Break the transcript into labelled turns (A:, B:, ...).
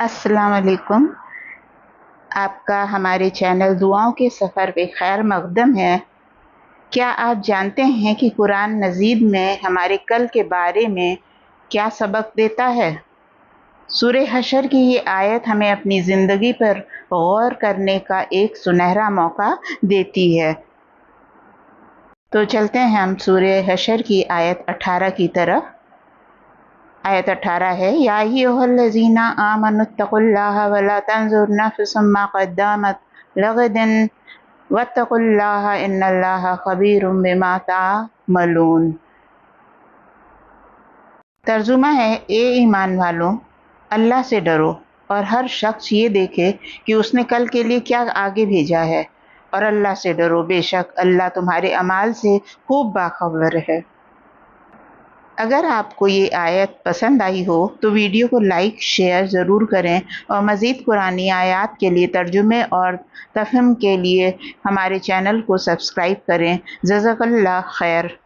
A: अस्सलाम वालेकुम। आपका हमारे चैनल दुआओं के सफ़र पे खैर मक़दम है। क्या आप जानते हैं कि कुरान मजीद में हमारे कल के बारे में क्या सबक देता है? सूरह हशर की ये आयत हमें अपनी ज़िंदगी पर गौर करने का एक सुनहरा मौका देती है। तो चलते हैं हम सूरह हशर की आयत 18 की तरफ। आयत 18 है, या अय्युहल्लज़ीना आमनुत्तक़ुल्लाह वला तंज़ुर नफ़्सुम मा क़द्दमत लिग़दिन वत्तक़ुल्लाह इन्नल्लाह ख़बीरुम बिमा तामलून। तर्जुमा है, ए ईमान वालों, अल्लाह से डरो और हर शख्स ये देखे कि उसने कल के लिए क्या आगे भेजा है, और अल्लाह से डरो, बेशक अल्लाह तुम्हारे अमाल से खूब बाखबर है। अगर आपको ये आयत पसंद आई हो तो वीडियो को लाइक शेयर ज़रूर करें और मज़ीद कुरानी आयात के लिए तर्जुमे और तफ़हीम के लिए हमारे चैनल को सब्सक्राइब करें। जज़ाकल्लाह खैर।